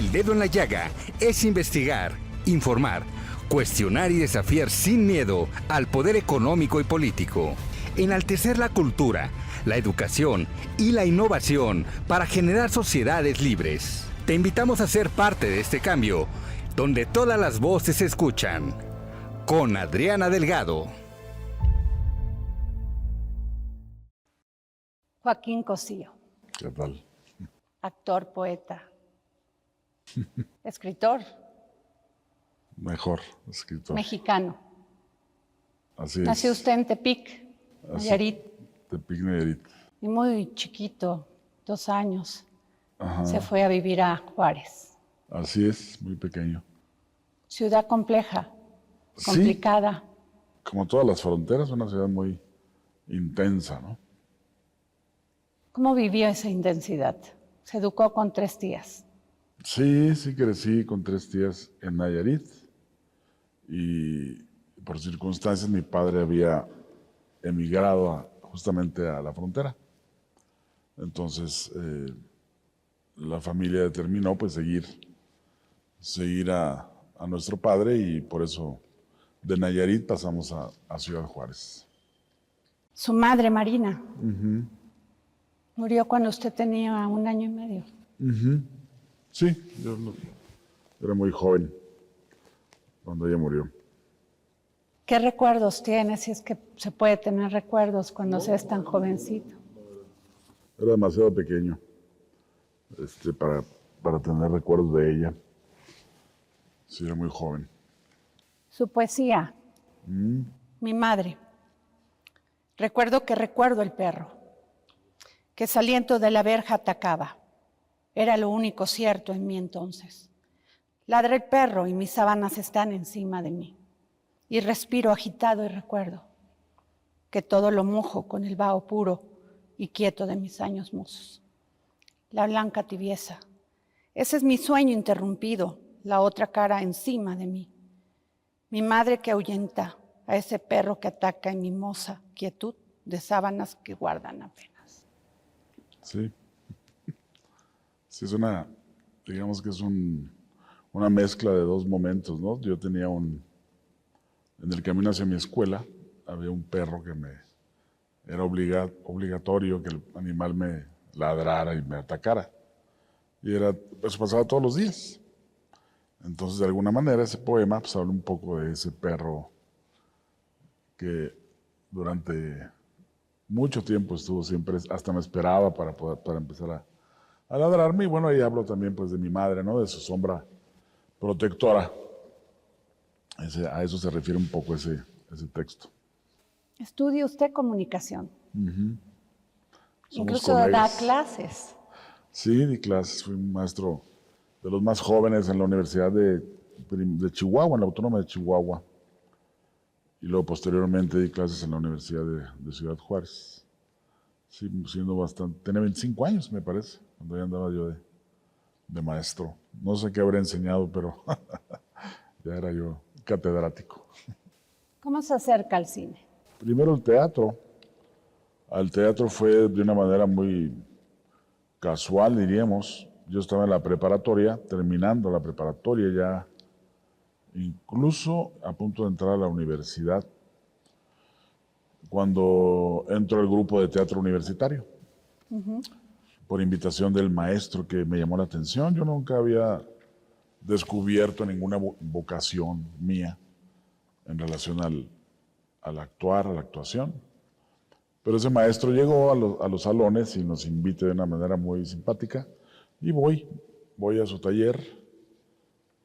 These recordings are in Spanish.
El dedo en la llaga es investigar, informar, cuestionar y desafiar sin miedo al poder económico y político. Enaltecer la cultura, la educación y la innovación para generar sociedades libres. Te invitamos a ser parte de este cambio, donde todas las voces se escuchan. Con Adriana Delgado. Joaquín Cosío. ¿Qué tal? Actor, poeta, escritor. Mejor, escritor. Mexicano. Así es. Nació usted en Tepic, Nayarit. Tepic, Nayarit. Y muy chiquito, 2 años, Ajá. se fue a vivir a Juárez. Así es, muy pequeño. Ciudad compleja, complicada. Sí, como todas las fronteras, una ciudad muy intensa, ¿no? ¿Cómo vivió esa intensidad? Se educó con 3 tías. Sí, crecí con 3 tías en Nayarit y por circunstancias mi padre había emigrado justamente a la frontera. Entonces la familia determinó pues seguir a nuestro padre y por eso de Nayarit pasamos a Ciudad Juárez. Su madre, Marina, murió cuando usted tenía 1 año y medio. Sí, yo era muy joven cuando ella murió. ¿Qué recuerdos tiene, si es que se puede tener recuerdos cuando se es tan jovencito? Era demasiado pequeño para tener recuerdos de ella. Sí, era muy joven. Su poesía. Mi madre. Recuerdo el perro, que saliendo de la verja atacaba. Era lo único cierto en mí entonces. Ladra el perro y mis sábanas están encima de mí. Y respiro agitado y recuerdo que todo lo mojo con el vaho puro y quieto de mis años mozos. La blanca tibieza. Ese es mi sueño interrumpido, la otra cara encima de mí. Mi madre que ahuyenta a ese perro que ataca en mi moza quietud de sábanas que guardan apenas. Sí. Sí, digamos que es una mezcla de 2 momentos, ¿no? Yo tenía en el camino hacia mi escuela, había un perro que era obligatorio que el animal me ladrara y me atacara. Y eso pasaba todos los días. Entonces, de alguna manera, ese poema pues, habla un poco de ese perro que durante mucho tiempo estuvo siempre, hasta me esperaba para empezar a ladrarme. Y bueno, ahí hablo también pues de mi madre, ¿no? De su sombra protectora. A eso se refiere un poco ese texto. Estudia usted comunicación. Incluso colegas. da clases. Sí, di clases. Fui un maestro de los más jóvenes en la Universidad de Chihuahua, en la Autónoma de Chihuahua. Y luego posteriormente di clases en la Universidad de Ciudad Juárez. Sí, siendo bastante. Tenía 25 años, me parece, cuando ya andaba yo de maestro. No sé qué habré enseñado, pero ya era yo catedrático. ¿Cómo se acerca al cine? Primero el teatro. Al teatro fue de una manera muy casual, diríamos. Yo estaba en la preparatoria, terminando la preparatoria ya, incluso a punto de entrar a la universidad, cuando entro al grupo de teatro universitario, por invitación del maestro que me llamó la atención. Yo nunca había descubierto ninguna vocación mía en relación al actuar, a la actuación. Pero ese maestro llegó a los salones y nos invita de una manera muy simpática y voy a su taller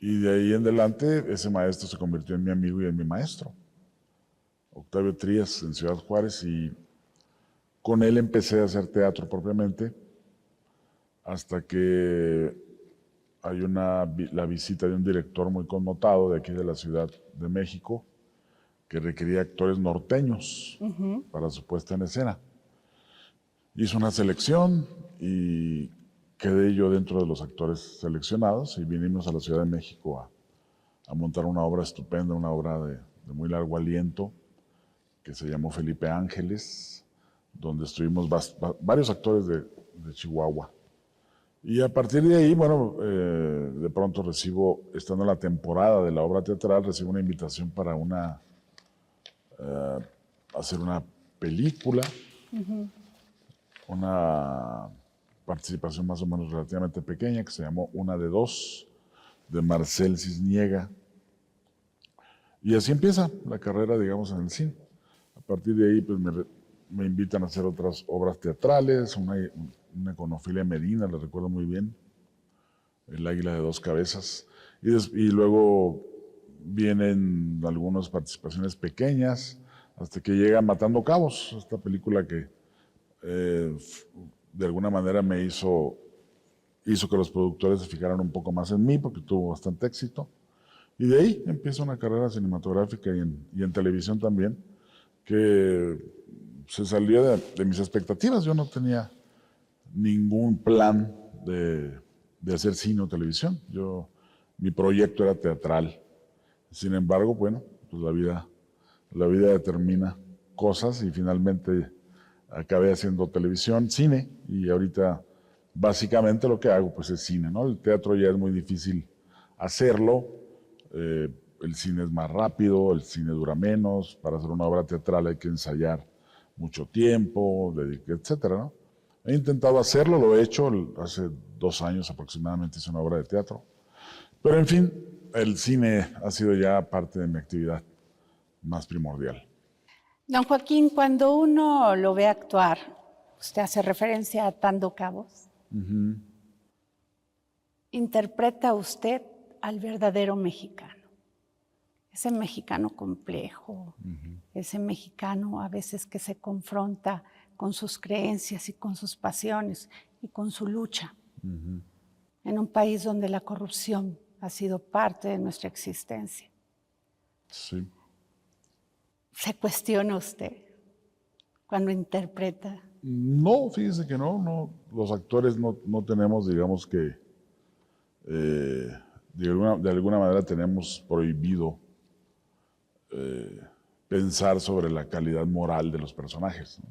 y de ahí en adelante ese maestro se convirtió en mi amigo y en mi maestro, Octavio Trías, en Ciudad Juárez, y con él empecé a hacer teatro propiamente hasta que hay la visita de un director muy connotado de aquí de la Ciudad de México que requería actores norteños para su puesta en escena. Hizo una selección y quedé yo dentro de los actores seleccionados y vinimos a la Ciudad de México a montar una obra estupenda, una obra de muy largo aliento que se llamó Felipe Ángeles, donde estuvimos varios actores de Chihuahua. Y a partir de ahí, bueno, de pronto recibo, estando en la temporada de la obra teatral, recibo una invitación para hacer una película, una participación más o menos relativamente pequeña que se llamó Una de Dos, de Marcel Cisniega. Y así empieza la carrera, digamos, en el cine. A partir de ahí, pues me invitan a hacer otras obras teatrales, una con Ofelia Medina, la recuerdo muy bien, El Águila de Dos Cabezas. Y luego vienen algunas participaciones pequeñas, hasta que llega Matando Cabos, esta película que de alguna manera me hizo que los productores se fijaran un poco más en mí, porque tuvo bastante éxito. Y de ahí empieza una carrera cinematográfica y en televisión también, que se salió de mis expectativas. Yo no tenía ningún plan de hacer cine o televisión. Mi proyecto era teatral. Sin embargo, bueno, pues la vida determina cosas y finalmente acabé haciendo televisión, cine, y ahorita básicamente lo que hago pues es cine, ¿no? El teatro ya es muy difícil hacerlo, el cine es más rápido, el cine dura menos, para hacer una obra teatral hay que ensayar mucho tiempo, etcétera, ¿no? He intentado hacerlo, lo he hecho, hace 2 años aproximadamente hice una obra de teatro, pero en fin, el cine ha sido ya parte de mi actividad más primordial. Don Joaquín, cuando uno lo ve actuar, usted hace referencia a Atando Cabos, interpreta usted al verdadero mexicano. Ese mexicano complejo, ese mexicano a veces que se confronta con sus creencias y con sus pasiones y con su lucha. En un país donde la corrupción ha sido parte de nuestra existencia. Sí. ¿Se cuestiona usted cuando interpreta? No, fíjese que no. Los actores no tenemos, digamos que, de alguna manera tenemos prohibido pensar sobre la calidad moral de los personajes, ¿no?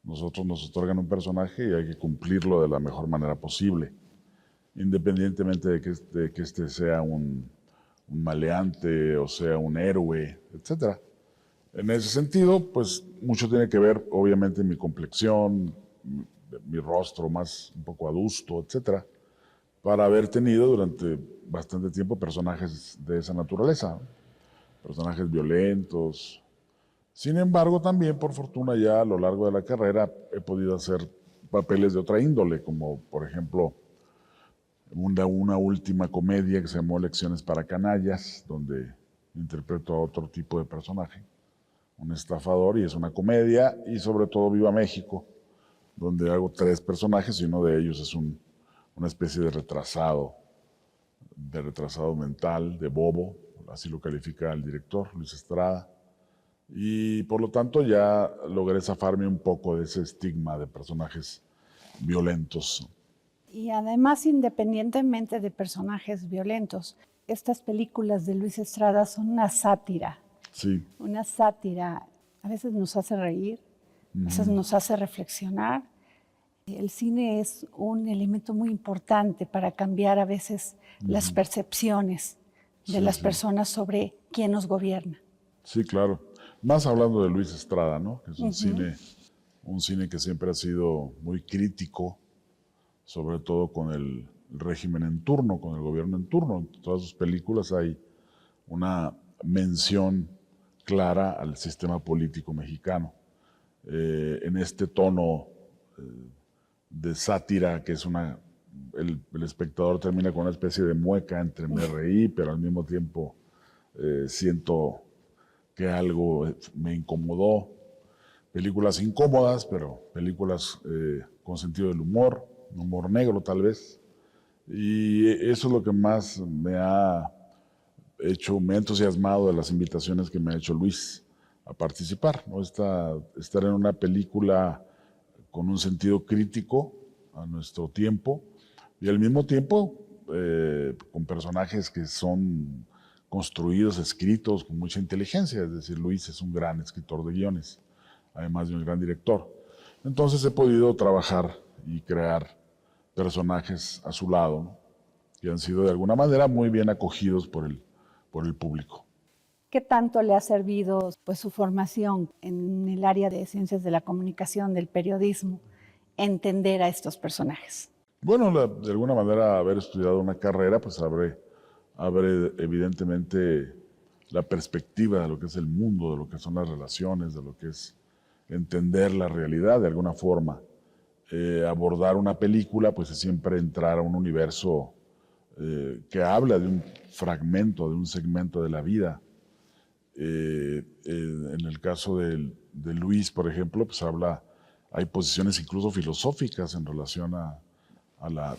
Nosotros nos otorgan un personaje y hay que cumplirlo de la mejor manera posible, independientemente de que este sea un maleante o sea un héroe, etcétera. En ese sentido, pues mucho tiene que ver, obviamente, mi complexión, mi rostro más un poco adusto, etcétera, para haber tenido durante bastante tiempo personajes de esa naturaleza, ¿no? Personajes violentos. Sin embargo, también, por fortuna, ya a lo largo de la carrera he podido hacer papeles de otra índole, como por ejemplo una última comedia que se llamó Lecciones para Canallas, donde interpreto a otro tipo de personaje, un estafador, y es una comedia, y sobre todo Viva México, donde hago 3 personajes y uno de ellos es una especie de retrasado mental, de bobo, así lo califica el director, Luis Estrada, y por lo tanto ya logré zafarme un poco de ese estigma de personajes violentos. Y además, independientemente de personajes violentos, estas películas de Luis Estrada son una sátira. Sí. Una sátira. A veces nos hace reír, a veces nos hace reflexionar. El cine es un elemento muy importante para cambiar a veces las percepciones de las personas sobre quién nos gobierna. Sí, claro. Más hablando de Luis Estrada, ¿no? Que es un cine que siempre ha sido muy crítico, sobre todo con el régimen en turno, con el gobierno en turno. En todas sus películas hay una mención clara al sistema político mexicano. En este tono de sátira, que es el espectador termina con una especie de mueca entre me reí, pero al mismo tiempo siento que algo me incomodó. Películas incómodas, pero películas con sentido del humor, humor negro tal vez. Y eso es lo que más me ha entusiasmado de las invitaciones que me ha hecho Luis a participar, ¿no? Estar en una película con un sentido crítico a nuestro tiempo y al mismo tiempo con personajes que son construidos, escritos con mucha inteligencia. Es decir, Luis es un gran escritor de guiones, además de un gran director. Entonces he podido trabajar y crear personajes a su lado, ¿no? Que han sido de alguna manera muy bien acogidos por el público. ¿Qué tanto le ha servido pues, su formación en el área de ciencias de la comunicación, del periodismo, entender a estos personajes? Bueno, de alguna manera haber estudiado una carrera, pues abre evidentemente la perspectiva de lo que es el mundo, de lo que son las relaciones, de lo que es entender la realidad de alguna forma. Abordar una película, pues es siempre entrar a un universo que habla de un fragmento, de un segmento de la vida. En el caso de Luis, por ejemplo, pues hay posiciones incluso filosóficas en relación a la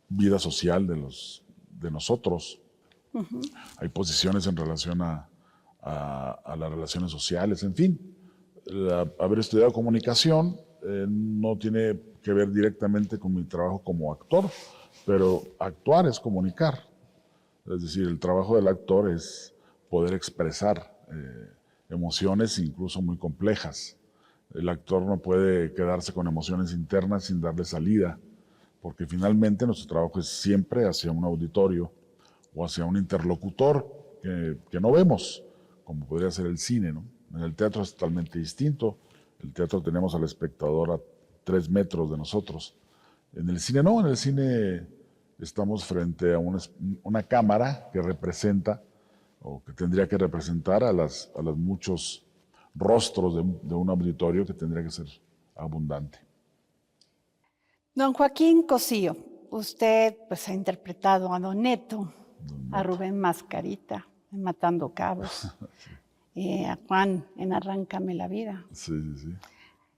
vida social de nosotros. Uh-huh. Hay posiciones en relación a las relaciones sociales, en fin. Haber estudiado comunicación no tiene que ver directamente con mi trabajo como actor, pero actuar es comunicar. Es decir, el trabajo del actor es poder expresar emociones incluso muy complejas. El actor no puede quedarse con emociones internas sin darle salida, porque finalmente nuestro trabajo es siempre hacia un auditorio o hacia un interlocutor que no vemos, como podría ser el cine, ¿no? En el teatro es totalmente distinto. El teatro tenemos al espectador a 3 metros de nosotros. En el cine no, en el cine estamos frente a una cámara que representa o que tendría que representar a los muchos rostros de un auditorio que tendría que ser abundante. Don Joaquín Cosío, usted pues ha interpretado a Don Neto, a Rubén Mascarita en Matando Cabos, sí. A Juan en Arráncame la Vida, sí.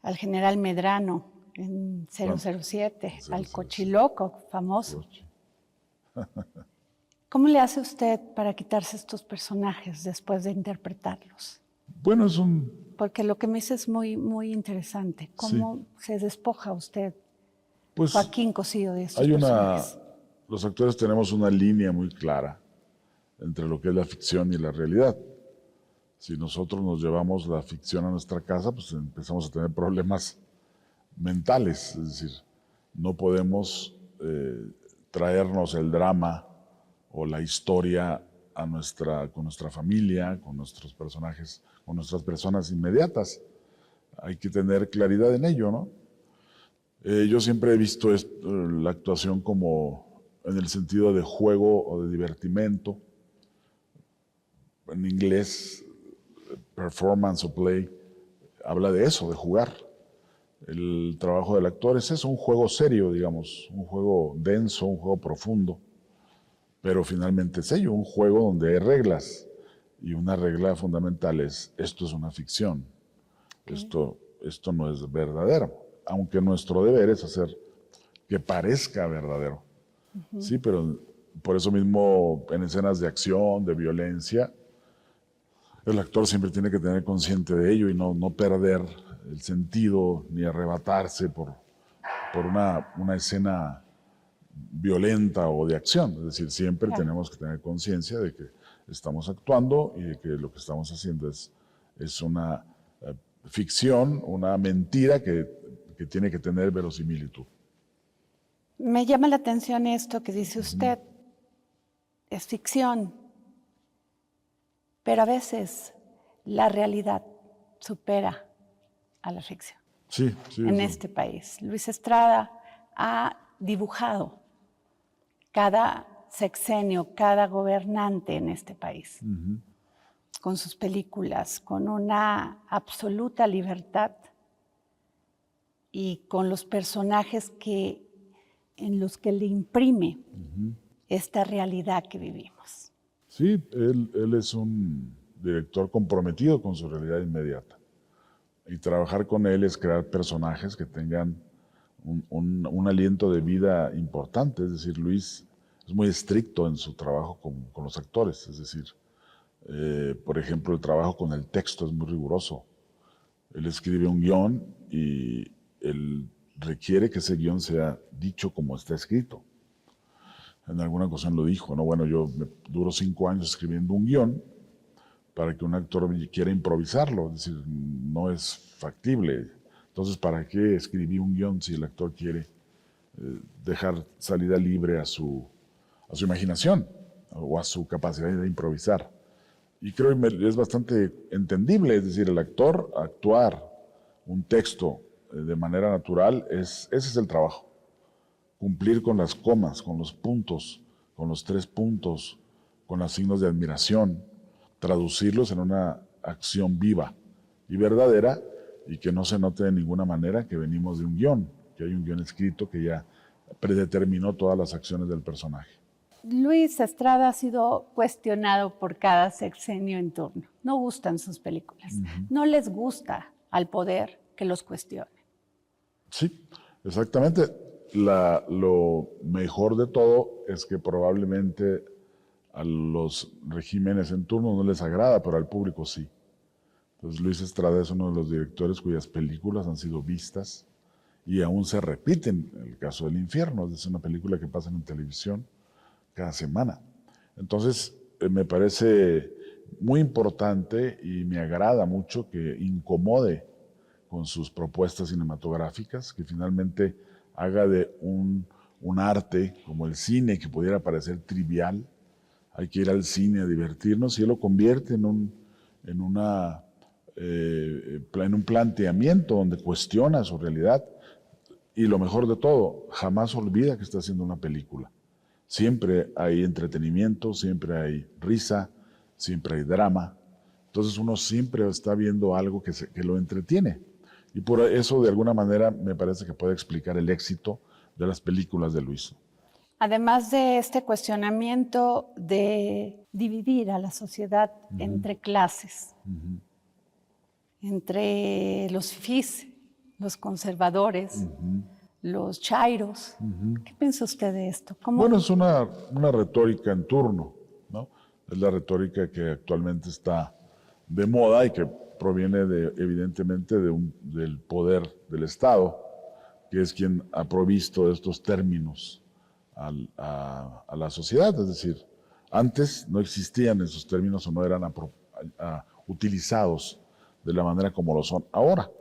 Al general Medrano en 007, al Cochiloco famoso. ¿Cómo le hace usted para quitarse estos personajes después de interpretarlos? Bueno, Porque lo que me dice es muy, muy interesante. ¿Cómo se despoja usted, pues, Joaquín Cosío, de estos personajes? Los actores tenemos una línea muy clara entre lo que es la ficción y la realidad. Si nosotros nos llevamos la ficción a nuestra casa, pues empezamos a tener problemas mentales. Es decir, no podemos traernos el drama o la historia con nuestra familia, con nuestros personajes, con nuestras personas inmediatas. Hay que tener claridad en ello, ¿no? Yo siempre he visto la actuación como en el sentido de juego o de divertimento. En inglés, performance o play, habla de eso, de jugar. El trabajo del actor es eso, un juego serio, digamos, un juego denso, un juego profundo. Pero finalmente es ello, un juego donde hay reglas. Y una regla fundamental es, esto es una ficción. Esto no es verdadero. Aunque nuestro deber es hacer que parezca verdadero. Uh-huh. Sí, pero por eso mismo en escenas de acción, de violencia, el actor siempre tiene que tener consciente de ello y no perder el sentido ni arrebatarse por una escena violenta o de acción. Es decir, siempre tenemos que tener conciencia de que estamos actuando y de que lo que estamos haciendo es una ficción, una mentira que tiene que tener verosimilitud. Me llama la atención esto que dice usted. Es ficción, pero a veces la realidad supera a la ficción. Sí, en este país. Luis Estrada ha dibujado cada sexenio, cada gobernante en este país, con sus películas, con una absoluta libertad y con los personajes en los que le imprime esta realidad que vivimos. Sí, él es un director comprometido con su realidad inmediata. Y trabajar con él es crear personajes que tengan un aliento de vida importante. Es decir, Luis es muy estricto en su trabajo con los actores. Es decir, por ejemplo, el trabajo con el texto es muy riguroso. Él escribe un guión y él requiere que ese guión sea dicho como está escrito. En alguna ocasión lo dijo, ¿no? Bueno, yo duro 5 años escribiendo un guión para que un actor quiera improvisarlo, es decir, no es factible. Entonces, ¿para qué escribí un guión si el actor quiere dejar salida libre a su imaginación o a su capacidad de improvisar. Y creo que es bastante entendible, es decir, el actor actuar un texto de manera natural, ese es el trabajo. Cumplir con las comas, con los puntos, con los 3 puntos, con los signos de admiración, traducirlos en una acción viva y verdadera y que no se note de ninguna manera que venimos de un guión, que hay un guión escrito que ya predeterminó todas las acciones del personaje. Luis Estrada ha sido cuestionado por cada sexenio en turno. No gustan sus películas. No les gusta al poder que los cuestione. Sí, exactamente. Lo mejor de todo es que probablemente a los regímenes en turno no les agrada, pero al público sí. Entonces Luis Estrada es uno de los directores cuyas películas han sido vistas y aún se repiten. El caso del Infierno es una película que pasa en televisión cada semana. Entonces, me parece muy importante y me agrada mucho que incomode con sus propuestas cinematográficas, que finalmente haga de un arte como el cine, que pudiera parecer trivial, hay que ir al cine a divertirnos, y él lo convierte en un planteamiento donde cuestiona su realidad, y lo mejor de todo, jamás olvida que está haciendo una película. Siempre hay entretenimiento, siempre hay risa, siempre hay drama. Entonces uno siempre está viendo algo que lo entretiene. Y por eso, de alguna manera, me parece que puede explicar el éxito de las películas de Luis. Además de este cuestionamiento de dividir a la sociedad entre clases, entre los fifís, los conservadores, los chairos. ¿Qué piensa usted de esto? Bueno, es una retórica en turno, ¿no? Es la retórica que actualmente está de moda y que proviene evidentemente del poder del Estado, que es quien ha provisto estos términos a la sociedad. Es decir, antes no existían esos términos o no eran utilizados de la manera como lo son ahora.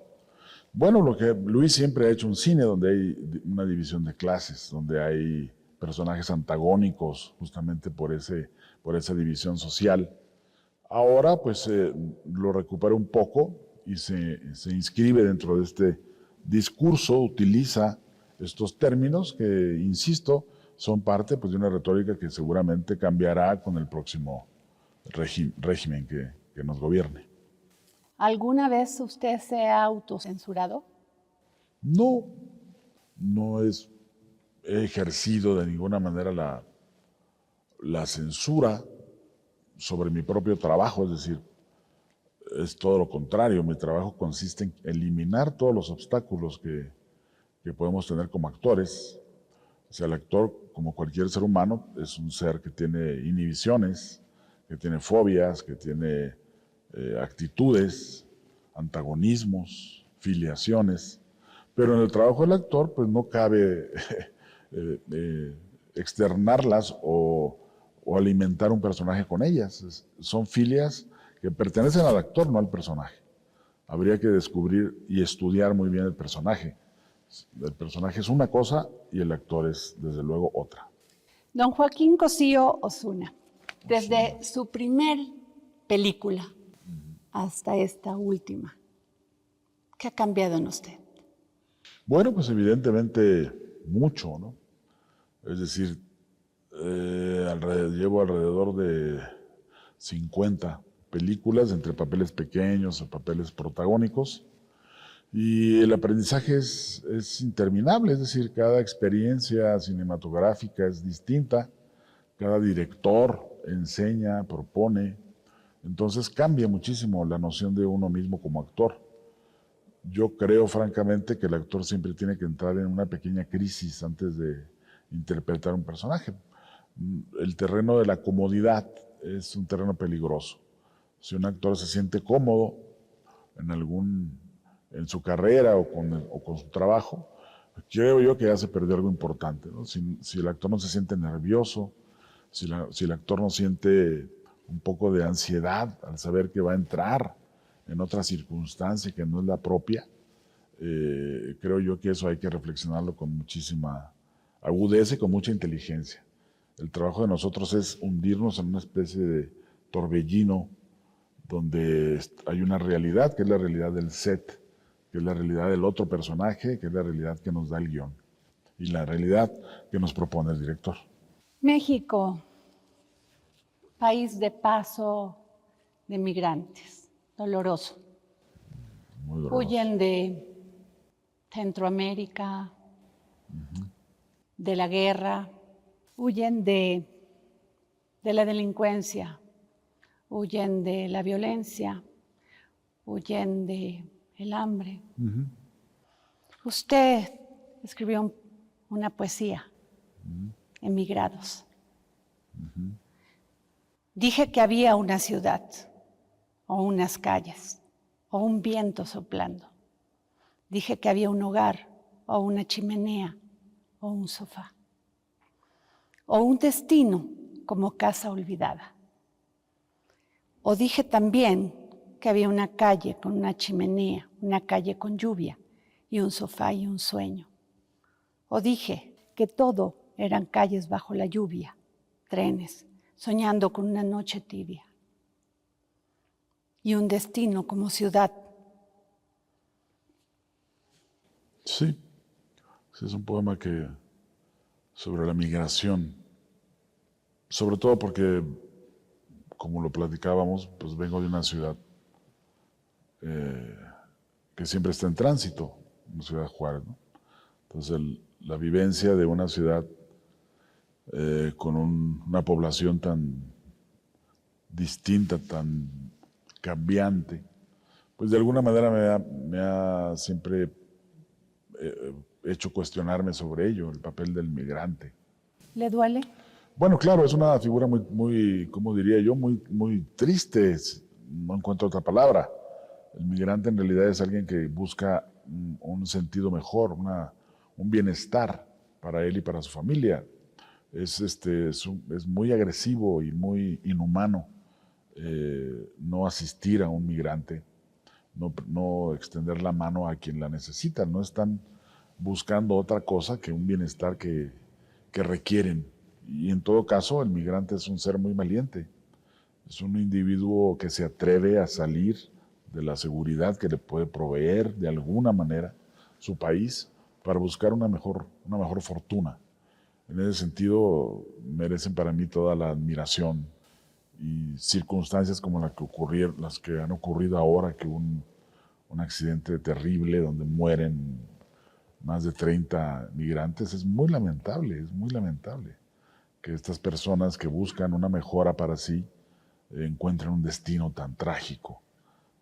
Bueno, lo que Luis siempre ha hecho un cine donde hay una división de clases, donde hay personajes antagónicos justamente por esa división social. Ahora pues lo recupera un poco y se inscribe dentro de este discurso, utiliza estos términos que, insisto, son parte pues, de una retórica que seguramente cambiará con el próximo régimen que nos gobierne. ¿Alguna vez usted se ha autocensurado? No, no he ejercido de ninguna manera la censura sobre mi propio trabajo, es decir, es todo lo contrario. Mi trabajo consiste en eliminar todos los obstáculos que podemos tener como actores. O sea, el actor, como cualquier ser humano, es un ser que tiene inhibiciones, que tiene fobias, que tiene actitudes, antagonismos, filiaciones, pero en el trabajo del actor pues no cabe externarlas o alimentar un personaje con ellas. Son filias que pertenecen al actor, no al personaje. Habría que descubrir y estudiar muy bien el personaje. El personaje es una cosa y el actor es desde luego otra. Don Joaquín Cosío Osuna, desde su primer película hasta esta última, ¿qué ha cambiado en usted? Bueno, pues evidentemente mucho, ¿no? Es decir, llevo alrededor de 50 películas, entre papeles pequeños o papeles protagónicos, y el aprendizaje es interminable, es decir, cada experiencia cinematográfica es distinta, cada director enseña, propone. Entonces cambia muchísimo la noción de uno mismo como actor. Yo creo francamente que el actor siempre tiene que entrar en una pequeña crisis antes de interpretar un personaje. El terreno de la comodidad es un terreno peligroso. Si un actor se siente cómodo en su carrera o con su trabajo, creo yo que ya se perdió algo importante, ¿no? Si el actor no se siente nervioso, si el actor no siente un poco de ansiedad al saber que va a entrar en otra circunstancia que no es la propia, creo yo que eso hay que reflexionarlo con muchísima agudeza y con mucha inteligencia. El trabajo de nosotros es hundirnos en una especie de torbellino donde hay una realidad, que es la realidad del set, que es la realidad del otro personaje, que es la realidad que nos da el guión y la realidad que nos propone el director. México, país de paso de migrantes, doloroso. Muy doloroso. Huyen de Centroamérica, de la guerra, huyen de la delincuencia, huyen de la violencia, huyen del hambre. Usted escribió una poesía, Emigrados. Dije que había una ciudad, o unas calles, o un viento soplando. Dije que había un hogar, o una chimenea, o un sofá, o un destino como casa olvidada. O dije también que había una calle con una chimenea, una calle con lluvia, y un sofá y un sueño. O dije que todo eran calles bajo la lluvia, trenes, soñando con una noche tibia. Y un destino como ciudad. Sí, es un poema sobre la migración, sobre todo porque, como lo platicábamos, pues vengo de una ciudad que siempre está en tránsito, una ciudad de Juárez, ¿no? Entonces la vivencia de una ciudad con una población tan distinta, tan cambiante, pues de alguna manera me ha siempre hecho cuestionarme sobre ello, el papel del migrante. ¿Le duele? Bueno, claro, es una figura muy, ¿cómo diría yo? Muy triste, no encuentro otra palabra. El migrante en realidad es alguien que busca un sentido mejor, un bienestar para él y para su familia. Es muy agresivo y muy inhumano no asistir a un migrante, no extender la mano a quien la necesita. No están buscando otra cosa que un bienestar que requieren. Y en todo caso, el migrante es un ser muy valiente. Es un individuo que se atreve a salir de la seguridad que le puede proveer de alguna manera su país para buscar una mejor fortuna. En ese sentido, merecen para mí toda la admiración y circunstancias como las que han ocurrido ahora, que un accidente terrible donde mueren más de 30 migrantes, es muy lamentable que estas personas que buscan una mejora para sí encuentren un destino tan trágico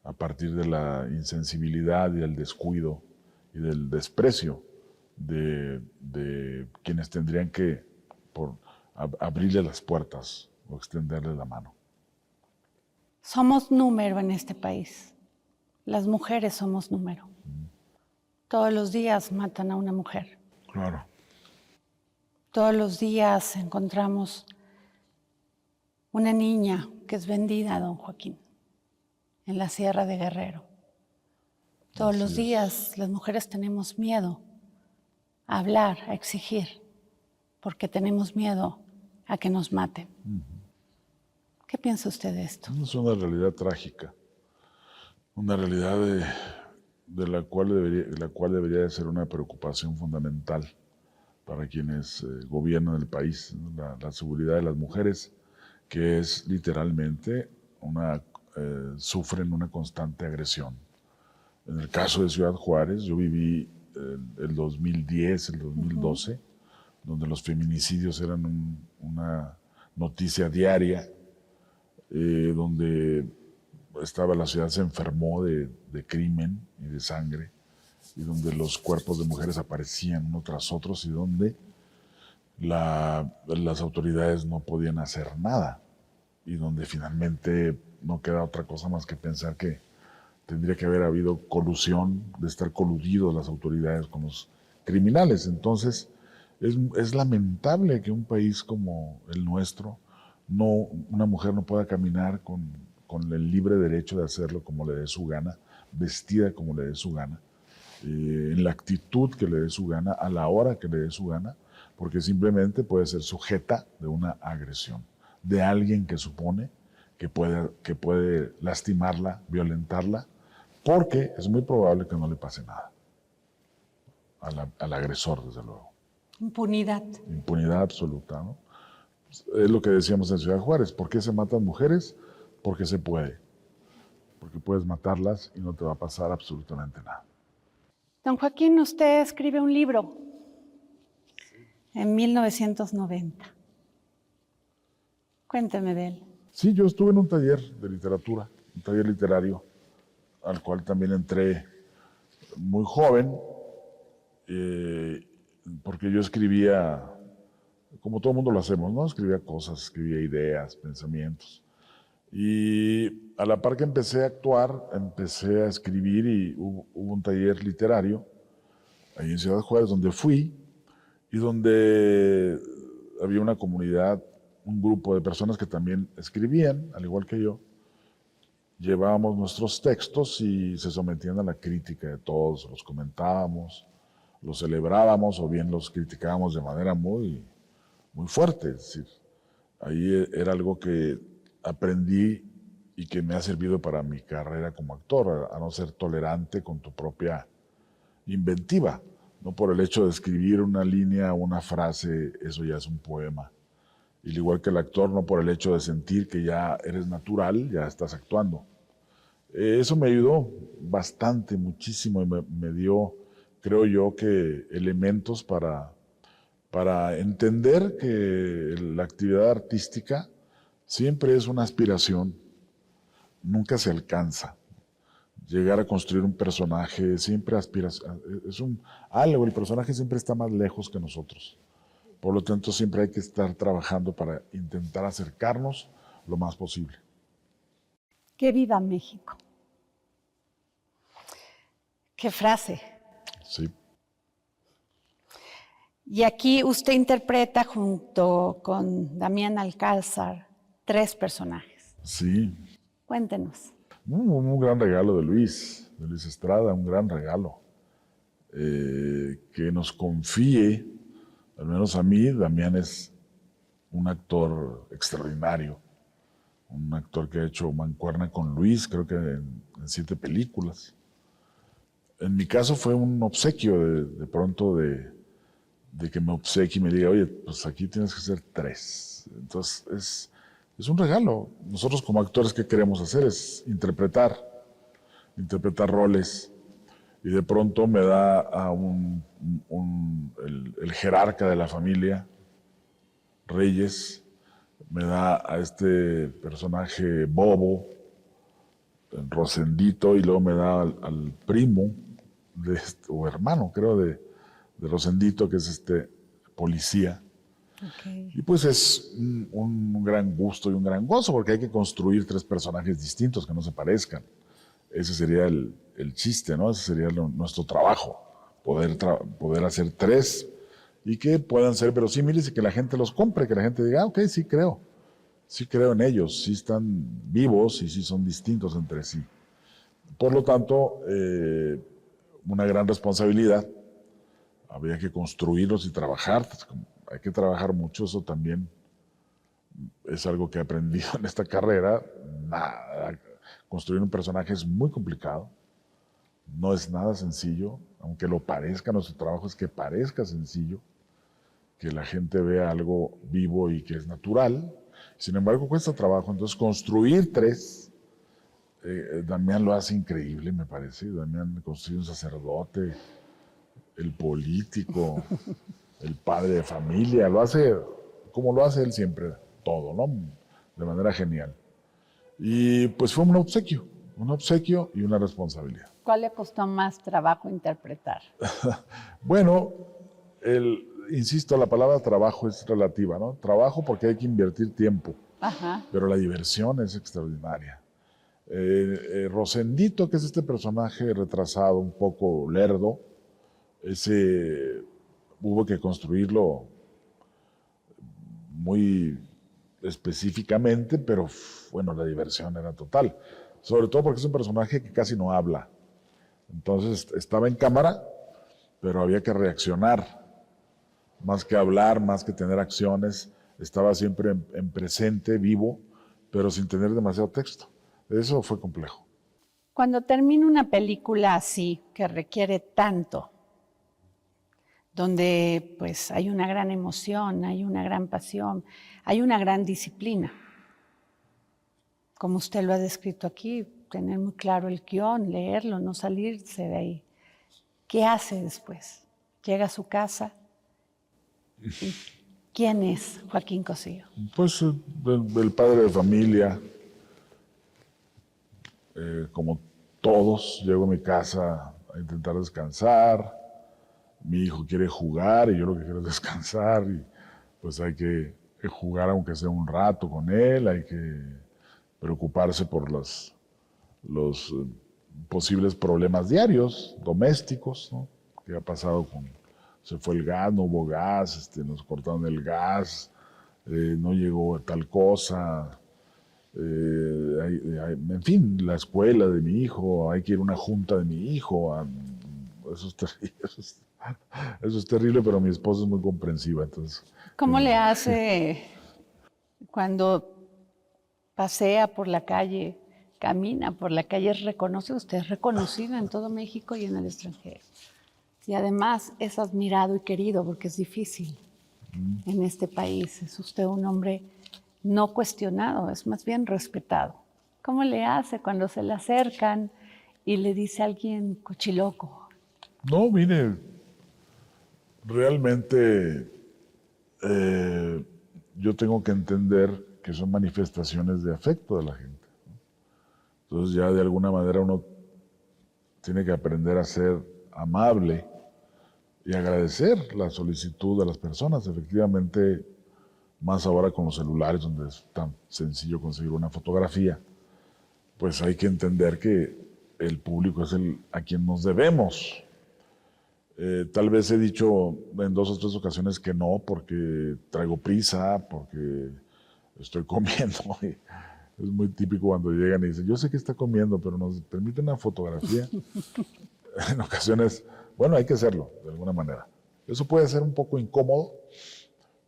a partir de la insensibilidad y del descuido y del desprecio de quienes tendrían que abrirle las puertas o extenderle la mano. Somos número en este país. Las mujeres somos número. Todos los días matan a una mujer. Claro. Todos los días encontramos una niña que es vendida, don Joaquín, en la Sierra de Guerrero. Todos los días las mujeres tenemos miedo a hablar, a exigir, porque tenemos miedo a que nos maten. ¿Qué piensa usted de esto? Es una realidad trágica, una realidad de la cual debería de ser una preocupación fundamental para quienes gobiernan el país, ¿no? La seguridad de las mujeres, que es literalmente sufren una constante agresión. En el caso de Ciudad Juárez, yo viví el 2010, el 2012, donde los feminicidios eran una noticia diaria, donde la ciudad se enfermó de crimen y de sangre, y donde los cuerpos de mujeres aparecían uno tras otros y donde las autoridades no podían hacer nada, y donde finalmente no queda otra cosa más que pensar que tendría que haber habido colusión, de estar coludidos las autoridades con los criminales. Entonces, es lamentable que un país como el nuestro, una mujer no pueda caminar con el libre derecho de hacerlo como le dé su gana, vestida como le dé su gana, en la actitud que le dé su gana, a la hora que le dé su gana, porque simplemente puede ser sujeta de una agresión, de alguien que supone que puede lastimarla, violentarla, porque es muy probable que no le pase nada al agresor, desde luego. Impunidad. Impunidad absoluta, ¿no? Es lo que decíamos en Ciudad Juárez. ¿Por qué se matan mujeres? Porque se puede. Porque puedes matarlas y no te va a pasar absolutamente nada. Don Joaquín, usted escribe un libro en 1990. Cuénteme de él. Sí, yo estuve en un taller de literatura, un taller literario, al cual también entré muy joven, porque yo escribía, como todo el mundo lo hacemos, ¿no? Escribía cosas, escribía ideas, pensamientos. Y a la par que empecé a actuar, empecé a escribir y hubo un taller literario ahí en Ciudad Juárez donde fui y donde había una comunidad, un grupo de personas que también escribían, al igual que yo. Llevábamos nuestros textos y se sometían a la crítica de todos, los comentábamos, los celebrábamos o bien los criticábamos de manera muy, muy fuerte. Es decir, ahí era algo que aprendí y que me ha servido para mi carrera como actor, a no ser tolerante con tu propia inventiva. No por el hecho de escribir una línea o una frase, eso ya es un poema. Y al igual que el actor, no por el hecho de sentir que ya eres natural, ya estás actuando. Eso me ayudó bastante, muchísimo, y me dio, creo yo, que elementos para entender que la actividad artística siempre es una aspiración, nunca se alcanza. Llegar a construir un personaje siempre aspira, es algo, el personaje siempre está más lejos que nosotros. Por lo tanto, siempre hay que estar trabajando para intentar acercarnos lo más posible. ¡Que viva México! ¡Qué frase! Sí. Y aquí usted interpreta junto con Damián Alcázar 3 personajes. Sí. Cuéntenos. Un gran regalo de Luis Estrada, un gran regalo. Que nos confíe, al menos a mí, Damián es un actor extraordinario, un actor que ha hecho mancuerna con Luis, creo que en 7 películas. En mi caso fue un obsequio de pronto de que me obsequie y me diga, oye, pues aquí tienes que hacer 3. Entonces es un regalo. Nosotros como actores, ¿qué queremos hacer? Es interpretar roles. Y de pronto me da a el jerarca de la familia, Reyes, me da a este personaje bobo, Rosendito, y luego me da al primo, o hermano, creo, de Rosendito, que es este policía. Okay. Y pues es un gran gusto y un gran gozo, porque hay que construir 3 personajes distintos que no se parezcan. Ese sería el chiste, ¿no? Ese sería nuestro trabajo, poder hacer 3 y que puedan ser verosímiles y que la gente los compre, que la gente diga, ok, sí creo en ellos, sí están vivos y sí son distintos entre sí. Por lo tanto, una gran responsabilidad, había que construirlos y trabajar, hay que trabajar mucho, eso también es algo que he aprendido en esta carrera. Construir un personaje es muy complicado, no es nada sencillo, aunque lo parezca. Nuestro trabajo es que parezca sencillo, que la gente vea algo vivo y que es natural. Sin embargo, cuesta trabajo. Entonces, construir 3, Damián lo hace increíble, me parece. Damián construye un sacerdote, el político, el padre de familia, lo hace como lo hace él siempre, todo, ¿no? De manera genial. Y pues fue un obsequio y una responsabilidad. ¿Cuál le costó más trabajo interpretar? Bueno, insisto, la palabra trabajo es relativa, ¿no? Trabajo porque hay que invertir tiempo, Ajá. pero la diversión es extraordinaria. Rosendito, que es este personaje retrasado, un poco lerdo, ese hubo que construirlo muy específicamente, pero bueno, la diversión era total. Sobre todo porque es un personaje que casi no habla. Entonces estaba en cámara, pero había que reaccionar más que hablar, más que tener acciones, estaba siempre en presente, vivo, pero sin tener demasiado texto. Eso fue complejo. Cuando termina una película así, que requiere tanto, donde pues hay una gran emoción, hay una gran pasión, hay una gran disciplina, como usted lo ha descrito aquí, tener muy claro el guión, leerlo, no salirse de ahí. ¿Qué hace después? Llega a su casa. ¿Quién es Joaquín Cosío? Pues el padre de familia, como todos, llego a mi casa a intentar descansar. Mi hijo quiere jugar y yo lo que quiero es descansar y pues hay que jugar aunque sea un rato con él, hay que preocuparse por los posibles problemas diarios, domésticos, ¿no? ¿Qué ha pasado con... Se fue el gas, no hubo gas, nos cortaron el gas, no llegó tal cosa, en fin, la escuela de mi hijo, hay que ir a una junta de mi hijo, eso es terrible, eso es terrible, pero mi esposa es muy comprensiva, entonces... ¿Cómo le hace cuando pasea por la calle, camina por la calle, usted es reconocido en todo México y en el extranjero? Y además es admirado y querido porque es difícil en este país. Es usted un hombre no cuestionado, es más bien respetado. ¿Cómo le hace cuando se le acercan y le dice a alguien cochiloco? No, mire, realmente yo tengo que entender que son manifestaciones de afecto de la gente. Entonces ya de alguna manera uno tiene que aprender a ser amable y agradecer la solicitud de las personas. Efectivamente, más ahora con los celulares, donde es tan sencillo conseguir una fotografía, pues hay que entender que el público es a quien nos debemos. Tal vez he dicho en 2 o 3 ocasiones que no, porque traigo prisa, porque estoy comiendo. Es muy típico cuando llegan y dicen, yo sé que está comiendo, pero nos permite una fotografía. En ocasiones, bueno, hay que hacerlo de alguna manera. Eso puede ser un poco incómodo,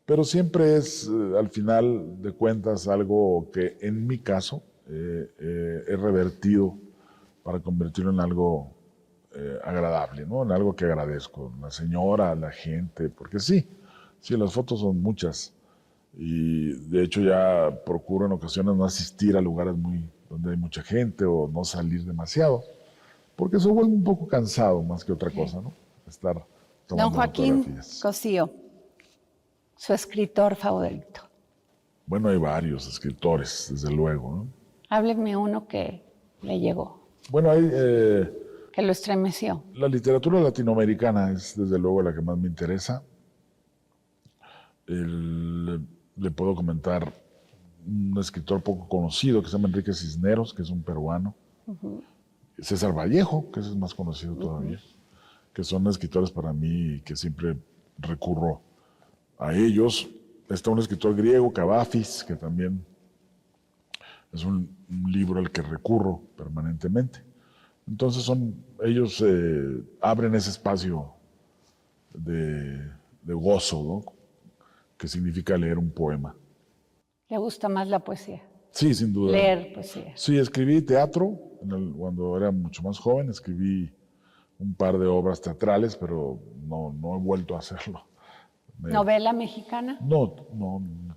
pero siempre es, al final de cuentas, algo que en mi caso he revertido para convertirlo en algo agradable, ¿no? En algo que agradezco. La señora, la gente, porque sí, las fotos son muchas. Y de hecho ya procuro en ocasiones no asistir a lugares donde hay mucha gente o no salir demasiado, porque eso vuelve un poco cansado más que otra cosa, ¿no? Estar tomando Don Joaquín fotografías. Cosío, su escritor favorito. Bueno, hay varios escritores, desde luego, ¿no? Hábleme uno que le llegó, Bueno, hay... que lo estremeció. La literatura latinoamericana es desde luego la que más me interesa. Le puedo comentar un escritor poco conocido que se llama Enrique Cisneros, que es un peruano. César Vallejo, que ese es más conocido todavía, que son escritores para mí que siempre recurro a ellos. Está un escritor griego, Cavafis, que también es un libro al que recurro permanentemente. Entonces ellos abren ese espacio de gozo, ¿no? Que significa leer un poema. ¿Le gusta más la poesía? Sí, sin duda. Leer poesía. Sí, escribí teatro cuando era mucho más joven, escribí un par de obras teatrales, pero no he vuelto a hacerlo. ¿Novela mexicana? No,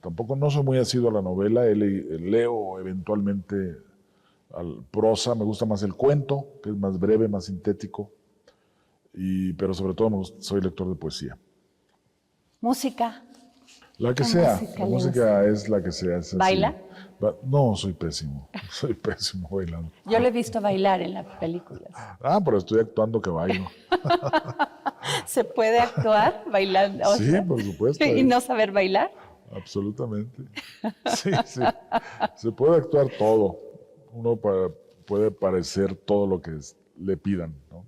tampoco, no soy muy asiduo a la novela, leo eventualmente prosa, me gusta más el cuento, que es más breve, más sintético, pero sobre todo soy lector de poesía. ¿Música? La que sea, la música es la que sea. ¿Baila? No, soy pésimo bailando. Yo lo he visto bailar en las películas. Pero estoy actuando que bailo. ¿Se puede actuar bailando? Sí, por supuesto. ¿Y no saber bailar? Absolutamente. Sí. Se puede actuar todo. Uno puede parecer todo lo que le pidan, ¿no?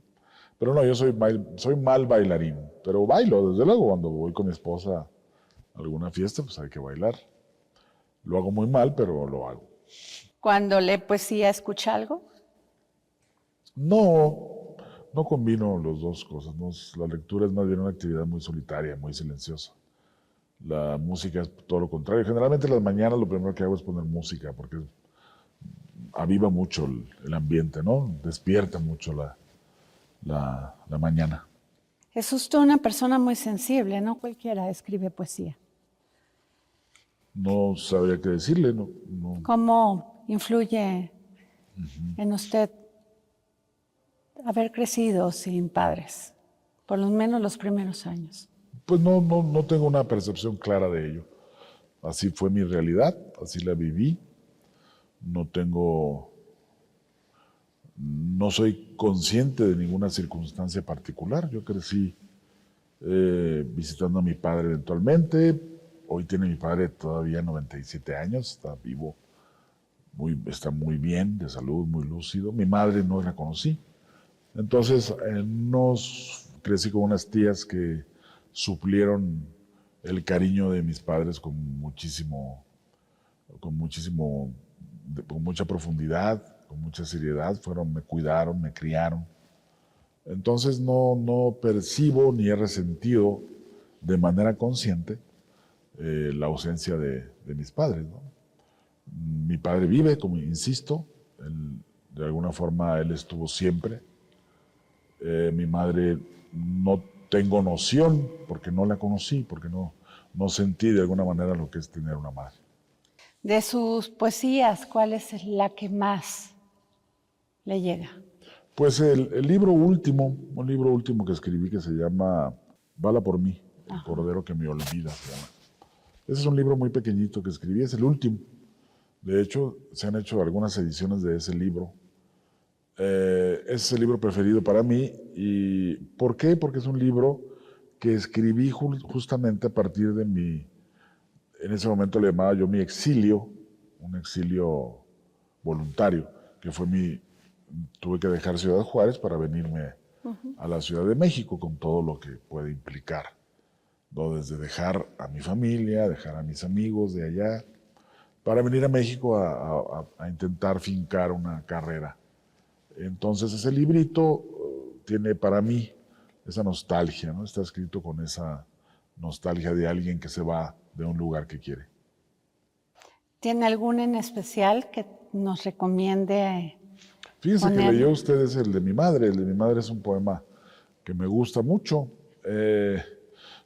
Pero no, yo soy mal bailarín. Pero bailo, desde luego, cuando voy con mi esposa a alguna fiesta, pues hay que bailar. Lo hago muy mal, pero lo hago. ¿Cuando lee poesía, escucha algo? No, No combino las dos cosas. ¿No? La lectura es más bien una actividad muy solitaria, muy silenciosa. La música es todo lo contrario. Generalmente en las mañanas lo primero que hago es poner música porque aviva mucho el ambiente, ¿no? Despierta mucho la mañana. Es usted una persona muy sensible, no cualquiera escribe poesía. No sabría qué decirle, no. ¿Cómo influye en usted haber crecido sin padres, por lo menos los primeros años? Pues no tengo una percepción clara de ello. Así fue mi realidad, así la viví. No soy consciente de ninguna circunstancia particular. Yo crecí visitando a mi padre eventualmente. Hoy tiene mi padre todavía 97 años, está vivo, está muy bien, de salud, muy lúcido. Mi madre no la conocí. Entonces, crecí con unas tías que suplieron el cariño de mis padres con mucha profundidad, con mucha seriedad. Me cuidaron, me criaron. Entonces no percibo ni he resentido de manera consciente la ausencia de mis padres, ¿no? Mi padre vive, como insisto, de alguna forma él estuvo siempre. Mi madre no tengo noción porque no la conocí, porque no sentí de alguna manera lo que es tener una madre. De sus poesías, ¿cuál es la que más le llega? Pues un libro último que escribí que se llama Bala por mí, el cordero que me olvida se llama. Ese es un libro muy pequeñito que escribí, es el último. De hecho, se han hecho algunas ediciones de ese libro. Es el libro preferido para mí. ¿Y por qué? Porque es un libro que escribí justamente a partir de en ese momento le llamaba yo mi exilio, un exilio voluntario, que fue tuve que dejar Ciudad Juárez para venirme a la Ciudad de México con todo lo que puede implicar, ¿no? Desde dejar a mi familia, dejar a mis amigos de allá, para venir a México a intentar fincar una carrera. Entonces ese librito tiene para mí esa nostalgia, ¿no? Está escrito con esa nostalgia de alguien que se va de un lugar que quiere. ¿Tiene alguno en especial que nos recomiende? Fíjense que leyó usted es el de mi madre. El de mi madre es un poema que me gusta mucho.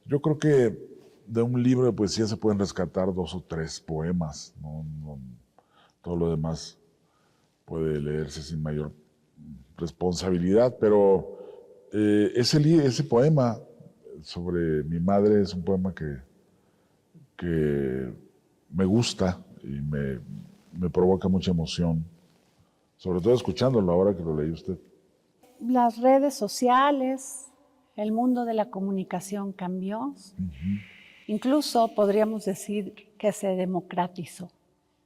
Yo creo que de un libro de poesía se pueden rescatar 2 o 3 poemas. Todo lo demás puede leerse sin mayor responsabilidad, pero ese poema sobre mi madre es un poema que me gusta y me provoca mucha emoción, sobre todo escuchándolo ahora que lo leí usted. Las redes sociales, el mundo de la comunicación cambió. Incluso podríamos decir que se democratizó.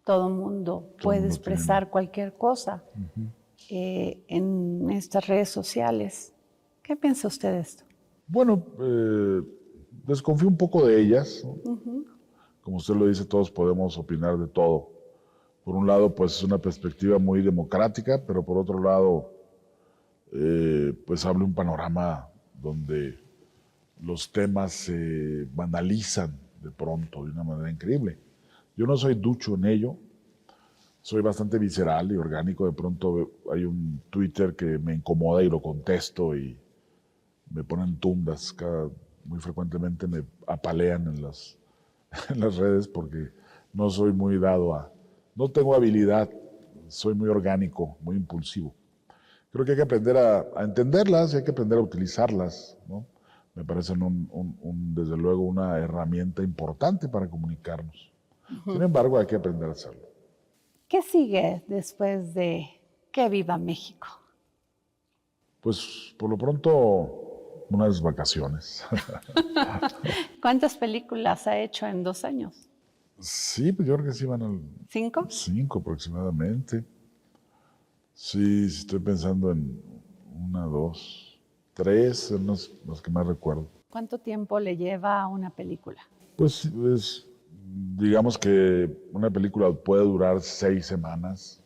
Todo el mundo puede expresar cualquier cosa en estas redes sociales. ¿Qué piensa usted de esto? Bueno, desconfío un poco de ellas, ¿no? Como usted lo dice, todos podemos opinar de todo. Por un lado, pues es una perspectiva muy democrática, pero por otro lado, pues habla un panorama donde los temas se banalizan de pronto de una manera increíble. Yo no soy ducho en ello, soy bastante visceral y orgánico. De pronto hay un Twitter que me incomoda y lo contesto y me ponen tundas. Muy frecuentemente me apalean en las redes porque no soy muy dado no tengo habilidad, soy muy orgánico, muy impulsivo. Creo que hay que aprender a entenderlas y hay que aprender a utilizarlas, ¿no? Me parecen desde luego una herramienta importante para comunicarnos. Sin embargo, hay que aprender a hacerlo. ¿Qué sigue después de que viva México? Pues por lo pronto, unas vacaciones. ¿Cuántas películas ha hecho en 2 años? Sí, pues yo creo que sí van al... 5. 5 aproximadamente. Sí, estoy pensando en 1, 2, 3, son los que más recuerdo. ¿Cuánto tiempo le lleva a una película? Pues digamos que una película puede durar 6 semanas,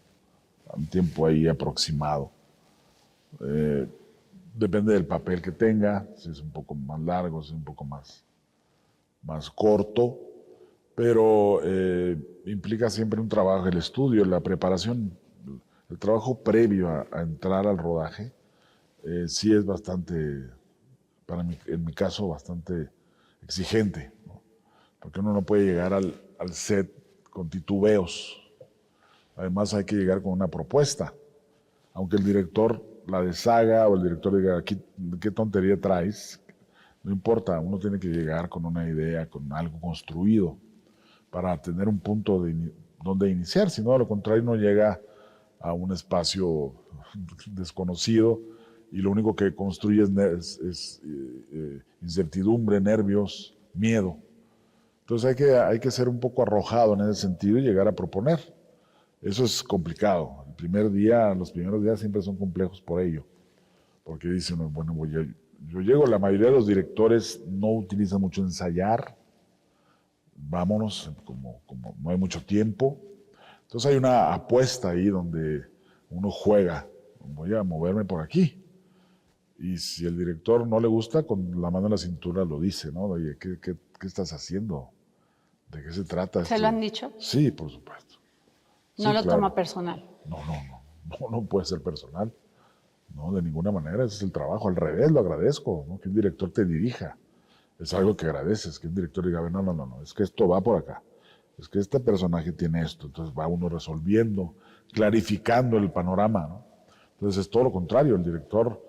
un tiempo ahí aproximado. Depende del papel que tenga, si es un poco más largo, si es un poco más corto, pero implica siempre un trabajo, el estudio, la preparación, el trabajo previo a entrar al rodaje, sí es bastante, en mi caso, bastante exigente, ¿no? Porque uno no puede llegar al set con titubeos. Además hay que llegar con una propuesta. Aunque el director la deshaga o el director diga, ¿qué tontería traes? No importa, uno tiene que llegar con una idea, con algo construido, para tener un punto donde iniciar. Si no, a lo contrario, uno llega a un espacio desconocido y lo único que construye es incertidumbre, nervios, miedo. Entonces hay que ser un poco arrojado en ese sentido y llegar a proponer. Eso es complicado. Los primeros días siempre son complejos por ello. Porque dice uno, bueno, yo llego, la mayoría de los directores no utilizan mucho ensayar. Vámonos, como no hay mucho tiempo. Entonces hay una apuesta ahí donde uno juega. Voy a moverme por aquí. Y si el director no le gusta, con la mano en la cintura lo dice, ¿no? Oye, ¿qué estás haciendo? ¿De qué se trata? ¿Se lo han dicho? Sí, por supuesto. No lo claro. toma personal. No puede ser personal. No, de ninguna manera, ese es el trabajo. Al revés, lo agradezco, ¿no? Que un director te dirija. Es algo que agradeces, que un director diga, no, es que esto va por acá. Es que este personaje tiene esto. Entonces va uno resolviendo, clarificando el panorama, ¿no? Entonces es todo lo contrario, el director,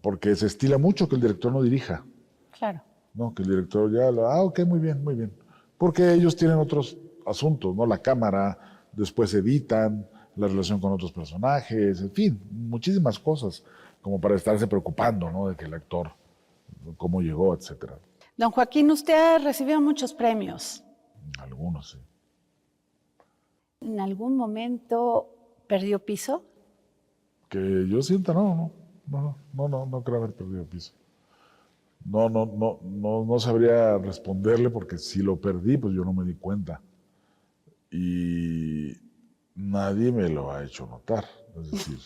porque se estila mucho que el director no dirija. Claro. No, que el director ok, muy bien. Porque ellos tienen otros asuntos, ¿no? La cámara, después editan, la relación con otros personajes, en fin, muchísimas cosas como para estarse preocupando, ¿no? De que el actor, cómo llegó, etcétera. Don Joaquín, usted ha recibido muchos premios. Algunos, sí. ¿En algún momento perdió piso? Que yo sienta, no creo haber perdido piso. No sabría responderle porque si lo perdí, pues yo no me di cuenta. Y nadie me lo ha hecho notar. Es decir,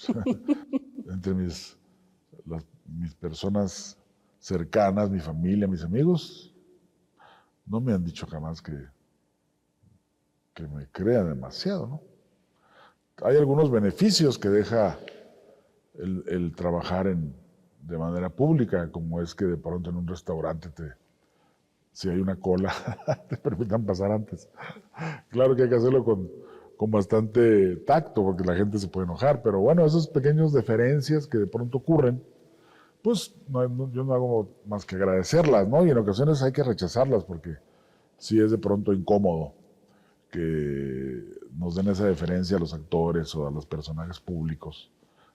entre mis personas cercanas, mi familia, mis amigos, no me han dicho jamás que me crea demasiado, ¿no? Hay algunos beneficios que deja el trabajar de manera pública, como es que de pronto en un restaurante si hay una cola, te permitan pasar antes. Claro que hay que hacerlo con bastante tacto, porque la gente se puede enojar, pero bueno, esas pequeñas deferencias que de pronto ocurren, pues yo no hago más que agradecerlas, ¿no? Y en ocasiones hay que rechazarlas, porque sí es de pronto incómodo que nos den esa deferencia a los actores o a los personajes públicos,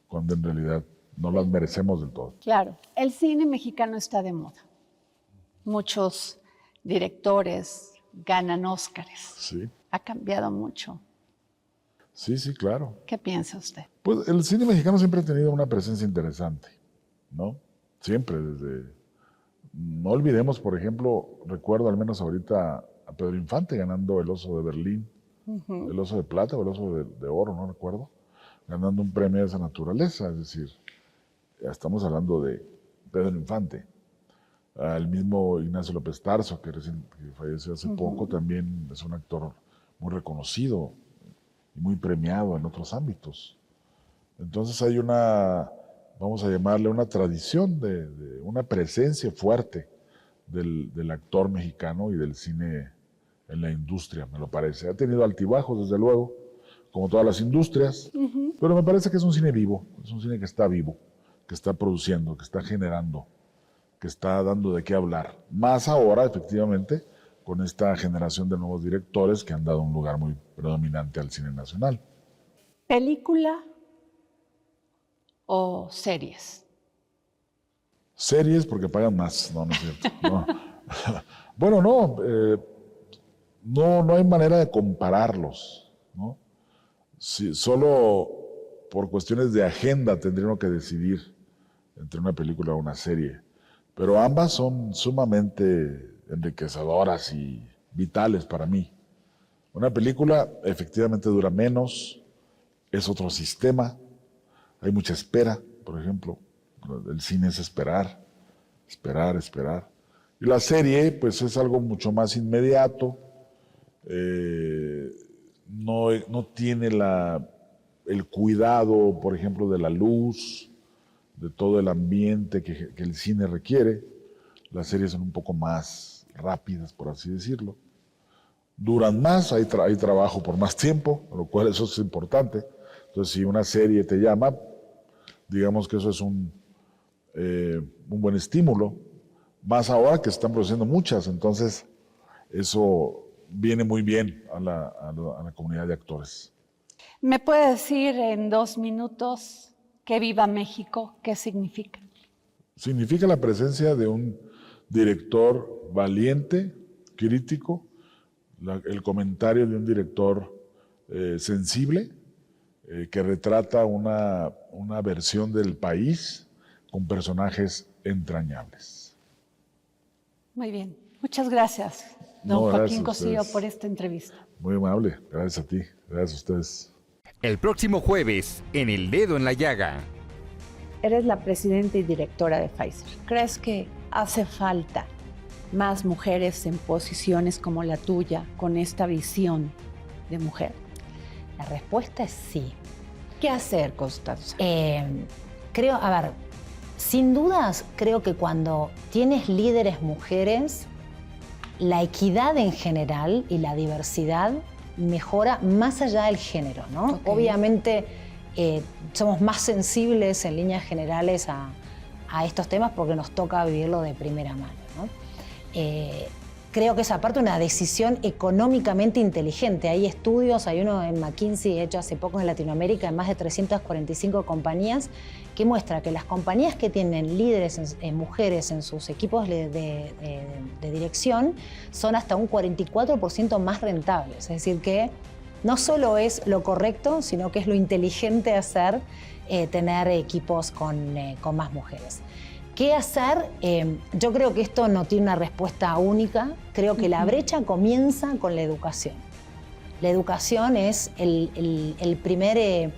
cuando en realidad no las merecemos del todo. Claro, el cine mexicano está de moda. Muchos directores ganan Óscares. Sí. Ha cambiado mucho. Sí, claro. ¿Qué piensa usted? Pues el cine mexicano siempre ha tenido una presencia interesante, ¿no? Siempre, no olvidemos, por ejemplo, recuerdo al menos ahorita a Pedro Infante ganando el Oso de Berlín, el Oso de Plata o el Oso de Oro, no recuerdo, ganando un premio de esa naturaleza, es decir, ya estamos hablando de Pedro Infante. El mismo Ignacio López Tarso, que falleció hace poco, también es un actor muy reconocido y muy premiado en otros ámbitos. Entonces hay vamos a llamarle una tradición, de una presencia fuerte del actor mexicano y del cine en la industria, me lo parece. Ha tenido altibajos, desde luego, como todas las industrias, pero me parece que es un cine vivo, es un cine que está vivo, que está produciendo, que está generando, que está dando de qué hablar. Más ahora, efectivamente, con esta generación de nuevos directores que han dado un lugar muy predominante al cine nacional. ¿Película o series? Series porque pagan más, no es cierto. No. Bueno, no hay manera de compararlos, ¿no? Si, solo por cuestiones de agenda tendríamos que decidir entre una película o una serie. Pero ambas son sumamente enriquecedoras y vitales para mí. Una película efectivamente dura menos, es otro sistema, hay mucha espera, por ejemplo. El cine es esperar, esperar, esperar. Y la serie, pues es algo mucho más inmediato, no tiene el cuidado, por ejemplo, de la luz, de todo el ambiente que el cine requiere. Las series son un poco más rápidas, por así decirlo. Duran más, hay trabajo por más tiempo, lo cual eso es importante. Entonces, si una serie te llama, digamos que eso es un buen estímulo. Más ahora que se están produciendo muchas, entonces eso viene muy bien a la comunidad de actores. ¿Me puede decir en 2 minutos que viva México? ¿Qué significa? Significa la presencia de un director valiente, crítico, el comentario de un director sensible, que retrata una versión del país con personajes entrañables. Muy bien. Muchas gracias, don Joaquín Cosío, por esta entrevista. Muy amable. Gracias a ti. Gracias a ustedes. El próximo jueves, en El Dedo en la Llaga. Eres la presidenta y directora de Pfizer. ¿Crees que hace falta más mujeres en posiciones como la tuya, con esta visión de mujer? La respuesta es sí. ¿Qué hacer, Constanza? Sin dudas, creo que cuando tienes líderes mujeres, la equidad en general y la diversidad mejora más allá del género, ¿no? Okay. Obviamente somos más sensibles en líneas generales a estos temas porque nos toca vivirlo de primera mano, ¿no? Creo que es aparte una decisión económicamente inteligente. Hay estudios, hay uno en McKinsey hecho hace poco en Latinoamérica, en más de 345 compañías, que muestra que las compañías que tienen líderes mujeres en sus equipos de dirección son hasta un 44% más rentables. Es decir, que no solo es lo correcto, sino que es lo inteligente hacer tener equipos con más mujeres. ¿Qué hacer? Yo creo que esto no tiene una respuesta única. Creo que la brecha comienza con la educación. La educación es el primer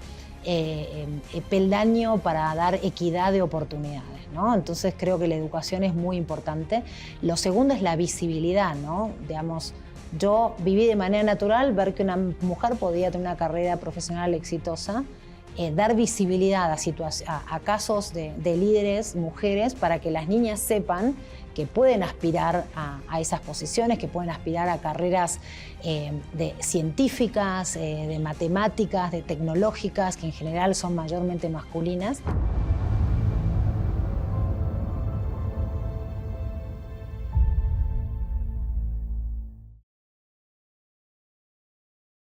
peldaño para dar equidad de oportunidades, ¿no? Entonces creo que la educación es muy importante. Lo segundo es la visibilidad, ¿no? Digamos, yo viví de manera natural ver que una mujer podía tener una carrera profesional exitosa, dar visibilidad a casos de líderes, mujeres, para que las niñas sepan que pueden aspirar a esas posiciones, que pueden aspirar a carreras científicas, de matemáticas, de tecnológicas, que en general son mayormente masculinas.